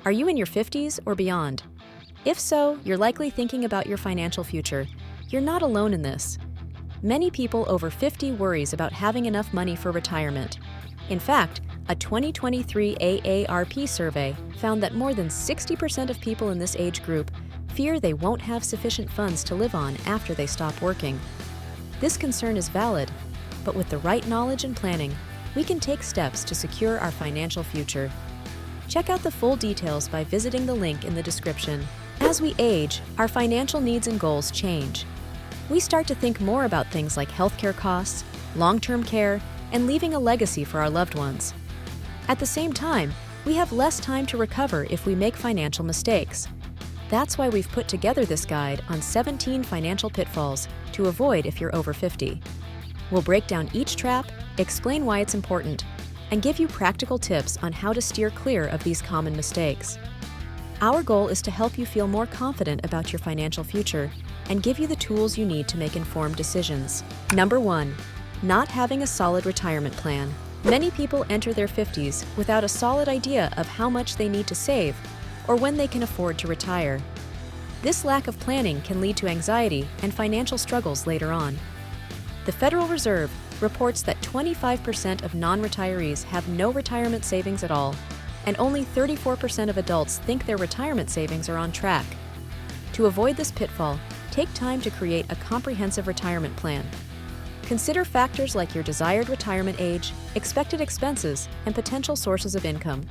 Are you in your 50s or beyond? If so, you're likely thinking about your financial future. You're not alone in this. Many people over 50 worries about having enough money for retirement. In fact, a 2023 AARP survey found that more than 60% of people in this age group fear they won't have sufficient funds to live on after they stop working. This concern is valid, but with the right knowledge and planning, we can take steps to secure our financial future. Check out the full details by visiting the link in the description. As we age, our financial needs and goals change. We start to think more about things like healthcare costs, long-term care, and leaving a legacy for our loved ones. At the same time, we have less time to recover if we make financial mistakes. That's why we've put together this guide on 17 financial pitfalls to avoid if you're over 50. We'll break down each trap, explain why it's important, and give you practical tips on how to steer clear of these common mistakes. Our goal is to help you feel more confident about your financial future and give you the tools you need to make informed decisions. Number 1. Not having a solid retirement plan. Many people enter their 50s without a solid idea of how much they need to save or when they can afford to retire. This lack of planning can lead to anxiety and financial struggles later on. The Federal Reserve reports that 25% of non-retirees have no retirement savings at all, and only 34% of adults think their retirement savings are on track. To avoid this pitfall, take time to create a comprehensive retirement plan. Consider factors like your desired retirement age, expected expenses, and potential sources of income.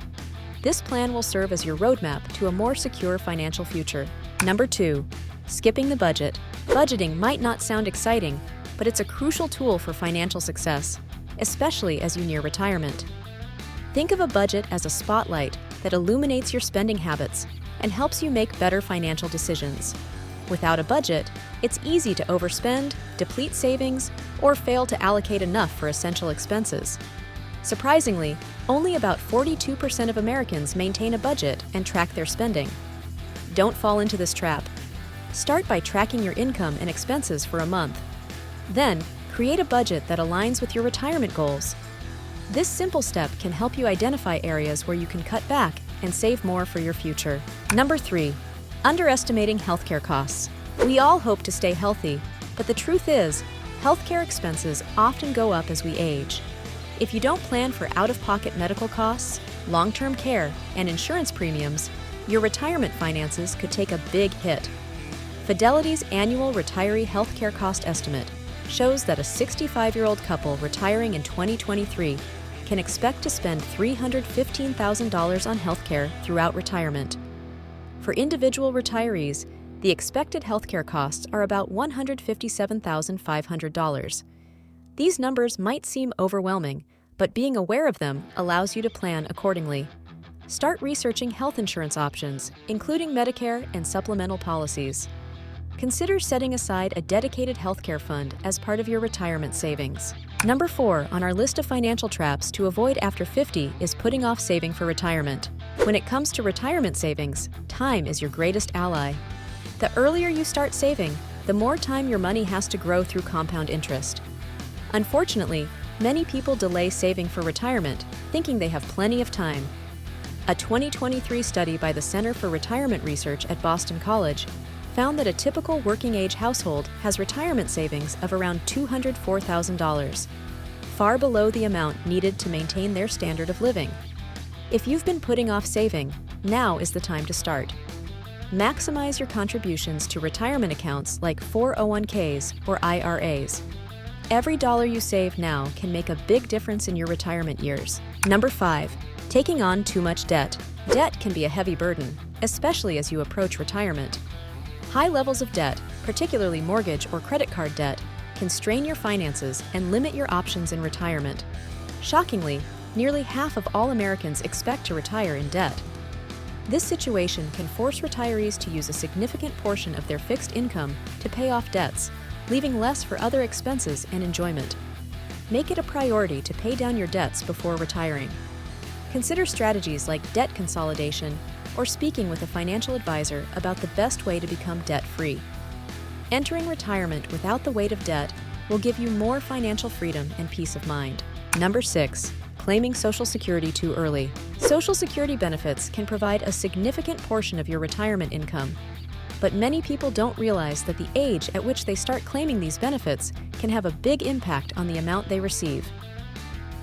This plan will serve as your roadmap to a more secure financial future. Number 2. Skipping the budget. Budgeting might not sound exciting, but it's a crucial tool for financial success, especially as you near retirement. Think of a budget as a spotlight that illuminates your spending habits and helps you make better financial decisions. Without a budget, it's easy to overspend, deplete savings, or fail to allocate enough for essential expenses. Surprisingly, only about 42% of Americans maintain a budget and track their spending. Don't fall into this trap. Start by tracking your income and expenses for a month. Then, create a budget that aligns with your retirement goals. This simple step can help you identify areas where you can cut back and save more for your future. Number 3. Underestimating healthcare costs. We all hope to stay healthy, but the truth is, healthcare expenses often go up as we age. If you don't plan for out-of-pocket medical costs, long-term care, and insurance premiums, your retirement finances could take a big hit. Fidelity's annual retiree healthcare cost estimate shows that a 65-year-old couple retiring in 2023 can expect to spend $315,000 on healthcare throughout retirement. For individual retirees, the expected healthcare costs are about $157,500. These numbers might seem overwhelming, but being aware of them allows you to plan accordingly. Start researching health insurance options, including Medicare and supplemental policies. Consider setting aside a dedicated healthcare fund as part of your retirement savings. Number 4 on our list of financial traps to avoid after 50 is putting off saving for retirement. When it comes to retirement savings, time is your greatest ally. The earlier you start saving, the more time your money has to grow through compound interest. Unfortunately, many people delay saving for retirement, thinking they have plenty of time. A 2023 study by the Center for Retirement Research at Boston College found that a typical working-age household has retirement savings of around $204,000, far below the amount needed to maintain their standard of living. If you've been putting off saving, now is the time to start. Maximize your contributions to retirement accounts like 401ks or IRAs. Every dollar you save now can make a big difference in your retirement years. Number 5. Taking on too much debt. Debt can be a heavy burden, especially as you approach retirement. High levels of debt, particularly mortgage or credit card debt, can strain your finances and limit your options in retirement. Shockingly, nearly half of all Americans expect to retire in debt. This situation can force retirees to use a significant portion of their fixed income to pay off debts, leaving less for other expenses and enjoyment. Make it a priority to pay down your debts before retiring. Consider strategies like debt consolidation or speaking with a financial advisor about the best way to become debt-free. Entering retirement without the weight of debt will give you more financial freedom and peace of mind. Number 6. claiming Social Security too early. Social Security benefits can provide a significant portion of your retirement income, but many people don't realize that the age at which they start claiming these benefits can have a big impact on the amount they receive.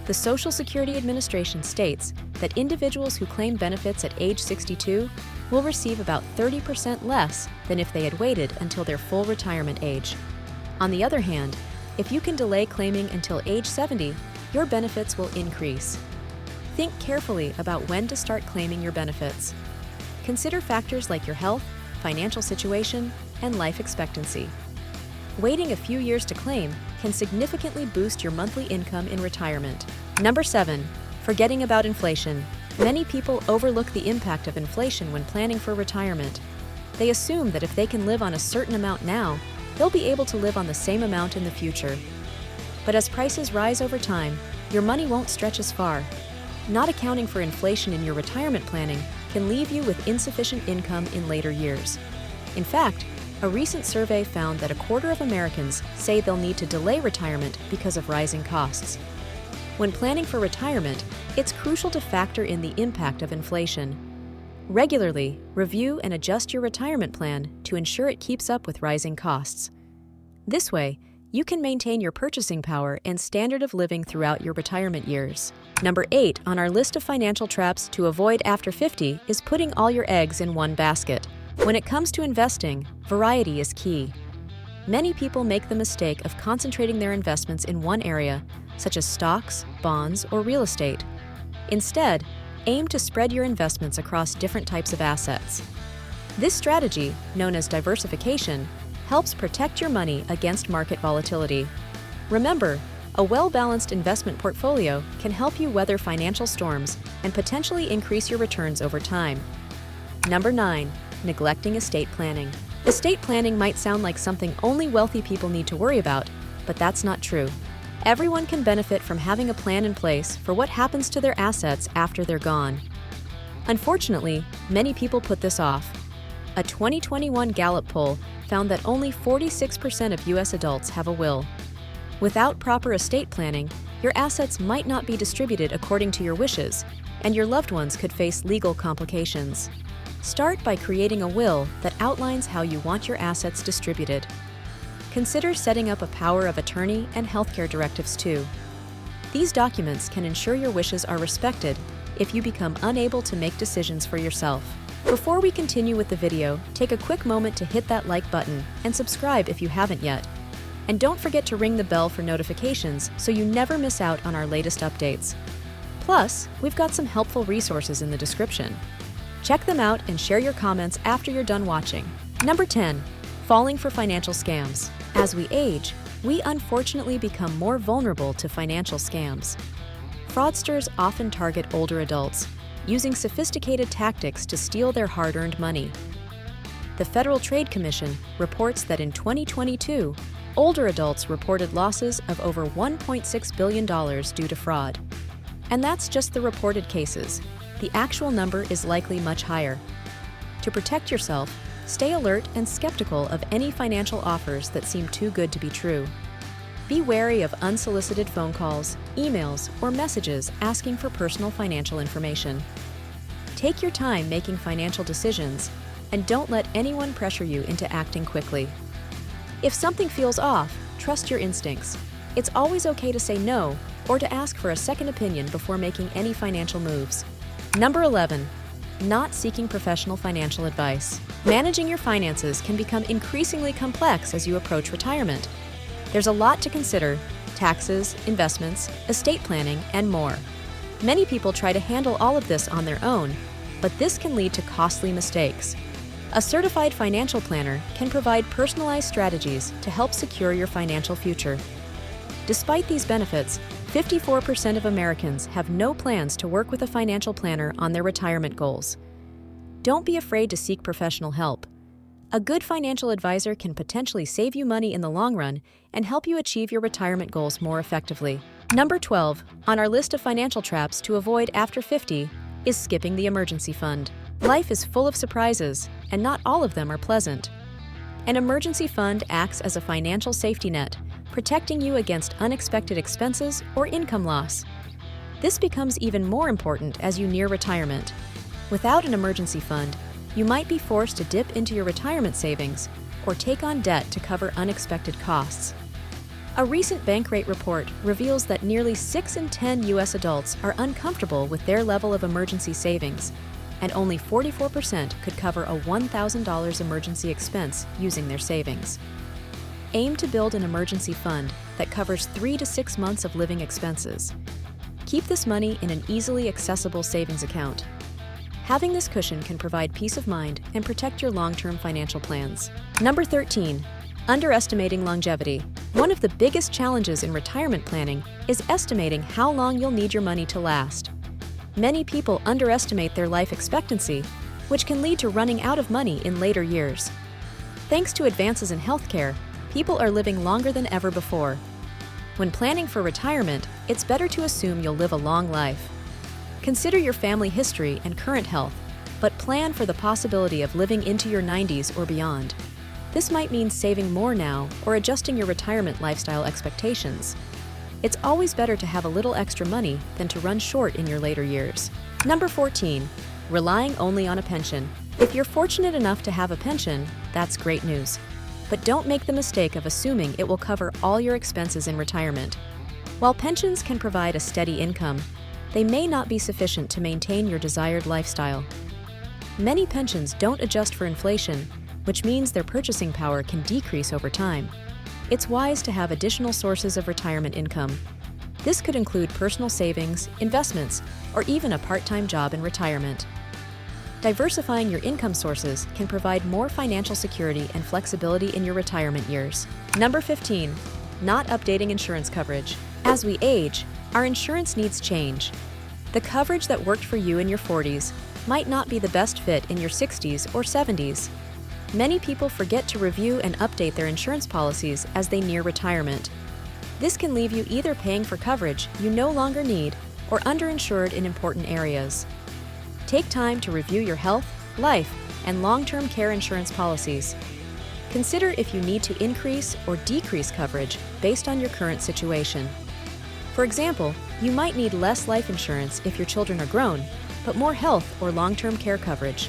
The Social Security Administration states that individuals who claim benefits at age 62 will receive about 30% less than if they had waited until their full retirement age. On the other hand, if you can delay claiming until age 70, your benefits will increase. Think carefully about when to start claiming your benefits. Consider factors like your health, financial situation, and life expectancy. Waiting a few years to claim can significantly boost your monthly income in retirement. Number 7. Forgetting about inflation. Many people overlook the impact of inflation when planning for retirement. They assume that if they can live on a certain amount now, they'll be able to live on the same amount in the future. But as prices rise over time, your money won't stretch as far. Not accounting for inflation in your retirement planning can leave you with insufficient income in later years. In fact, a recent survey found that a quarter of Americans say they'll need to delay retirement because of rising costs. When planning for retirement, it's crucial to factor in the impact of inflation. Regularly, review and adjust your retirement plan to ensure it keeps up with rising costs. This way, you can maintain your purchasing power and standard of living throughout your retirement years. Number 8 on our list of financial traps to avoid after 50 is putting all your eggs in one basket. When it comes to investing, variety is key. Many people make the mistake of concentrating their investments in one area, such as stocks, bonds, or real estate. Instead, aim to spread your investments across different types of assets. This strategy, known as diversification, helps protect your money against market volatility. Remember, a well-balanced investment portfolio can help you weather financial storms and potentially increase your returns over time. Number 9. Neglecting estate planning. Estate planning might sound like something only wealthy people need to worry about, but that's not true. Everyone can benefit from having a plan in place for what happens to their assets after they're gone. Unfortunately, many people put this off. A 2021 Gallup poll found that only 46% of U.S. adults have a will. Without proper estate planning, your assets might not be distributed according to your wishes, and your loved ones could face legal complications. Start by creating a will that outlines how you want your assets distributed. Consider setting up a power of attorney and healthcare directives too. These documents can ensure your wishes are respected if you become unable to make decisions for yourself. Before we continue with the video, take a quick moment to hit that like button and subscribe if you haven't yet. And don't forget to ring the bell for notifications so you never miss out on our latest updates. Plus, we've got some helpful resources in the description. Check them out and share your comments after you're done watching. Number 10. Falling for financial scams. As we age, we unfortunately become more vulnerable to financial scams. Fraudsters often target older adults, using sophisticated tactics to steal their hard-earned money. The Federal Trade Commission reports that in 2022, older adults reported losses of over $1.6 billion due to fraud. And that's just the reported cases. The actual number is likely much higher. To protect yourself, stay alert and skeptical of any financial offers that seem too good to be true. Be wary of unsolicited phone calls, emails, or messages asking for personal financial information. Take your time making financial decisions, and don't let anyone pressure you into acting quickly. If something feels off, trust your instincts. It's always okay to say no or to ask for a second opinion before making any financial moves. Number 11. Not seeking professional financial advice. Managing your finances can become increasingly complex as you approach retirement. There's a lot to consider: taxes, investments, estate planning, and more. Many people try to handle all of this on their own, but this can lead to costly mistakes. A certified financial planner can provide personalized strategies to help secure your financial future. Despite these benefits, 54% of Americans have no plans to work with a financial planner on their retirement goals. Don't be afraid to seek professional help. A good financial advisor can potentially save you money in the long run and help you achieve your retirement goals more effectively. Number 12 on our list of financial traps to avoid after 50 is skipping the emergency fund. Life is full of surprises, and not all of them are pleasant. An emergency fund acts as a financial safety net, protecting you against unexpected expenses or income loss. This becomes even more important as you near retirement. Without an emergency fund, you might be forced to dip into your retirement savings or take on debt to cover unexpected costs. A recent Bankrate report reveals that nearly 6 in 10 U.S. adults are uncomfortable with their level of emergency savings, and only 44% could cover a $1,000 emergency expense using their savings. Aim to build an emergency fund that covers 3 to 6 months of living expenses. Keep this money in an easily accessible savings account. Having this cushion can provide peace of mind and protect your long-term financial plans. Number 13. Underestimating longevity. One of the biggest challenges in retirement planning is estimating how long you'll need your money to last. Many people underestimate their life expectancy, which can lead to running out of money in later years. Thanks to advances in healthcare, people are living longer than ever before. When planning for retirement, it's better to assume you'll live a long life. Consider your family history and current health, but plan for the possibility of living into your 90s or beyond. This might mean saving more now or adjusting your retirement lifestyle expectations. It's always better to have a little extra money than to run short in your later years. Number 14. Relying only on a pension. If you're fortunate enough to have a pension, that's great news. But don't make the mistake of assuming it will cover all your expenses in retirement. While pensions can provide a steady income, they may not be sufficient to maintain your desired lifestyle. Many pensions don't adjust for inflation, which means their purchasing power can decrease over time. It's wise to have additional sources of retirement income. This could include personal savings, investments, or even a part-time job in retirement. Diversifying your income sources can provide more financial security and flexibility in your retirement years. Number 15. Not updating insurance coverage. As we age, our insurance needs change. The coverage that worked for you in your 40s might not be the best fit in your 60s or 70s. Many people forget to review and update their insurance policies as they near retirement. This can leave you either paying for coverage you no longer need or underinsured in important areas. Take time to review your health, life, and long-term care insurance policies. Consider if you need to increase or decrease coverage based on your current situation. For example, you might need less life insurance if your children are grown, but more health or long-term care coverage.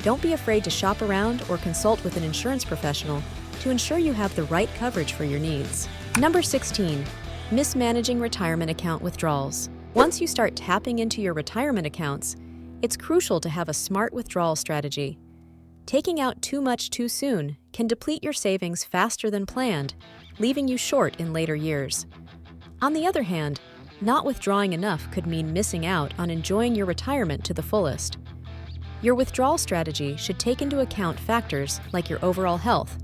Don't be afraid to shop around or consult with an insurance professional to ensure you have the right coverage for your needs. Number 16. Mismanaging retirement account withdrawals. Once you start tapping into your retirement accounts, it's crucial to have a smart withdrawal strategy. Taking out too much too soon can deplete your savings faster than planned, leaving you short in later years. On the other hand, not withdrawing enough could mean missing out on enjoying your retirement to the fullest. Your withdrawal strategy should take into account factors like your overall health,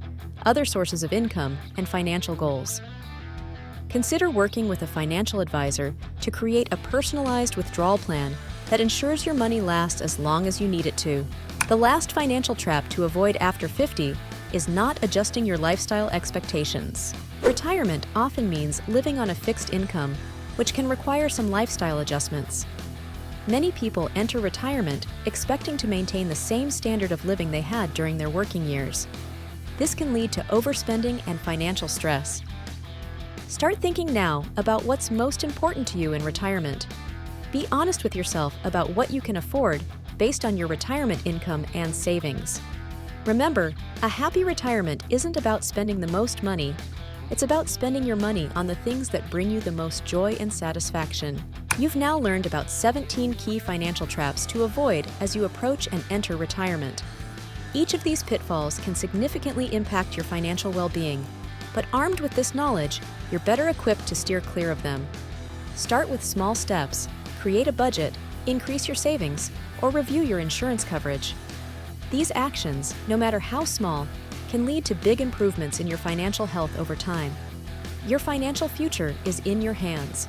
other sources of income, and financial goals. Consider working with a financial advisor to create a personalized withdrawal plan that ensures your money lasts as long as you need it to. The last financial trap to avoid after 50 is not adjusting your lifestyle expectations. Retirement often means living on a fixed income, which can require some lifestyle adjustments. Many people enter retirement expecting to maintain the same standard of living they had during their working years. This can lead to overspending and financial stress. Start thinking now about what's most important to you in retirement. Be honest with yourself about what you can afford based on your retirement income and savings. Remember, a happy retirement isn't about spending the most money. It's about spending your money on the things that bring you the most joy and satisfaction. You've now learned about 17 key financial traps to avoid as you approach and enter retirement. Each of these pitfalls can significantly impact your financial well-being, but armed with this knowledge, you're better equipped to steer clear of them. Start with small steps, create a budget, increase your savings, or review your insurance coverage. These actions, no matter how small, can lead to big improvements in your financial health over time. Your financial future is in your hands.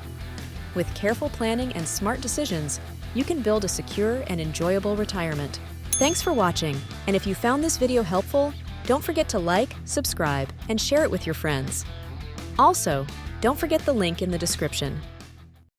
With careful planning and smart decisions, you can build a secure and enjoyable retirement. Thanks for watching, and if you found this video helpful, don't forget to like, subscribe, and share it with your friends. Also, don't forget the link in the description.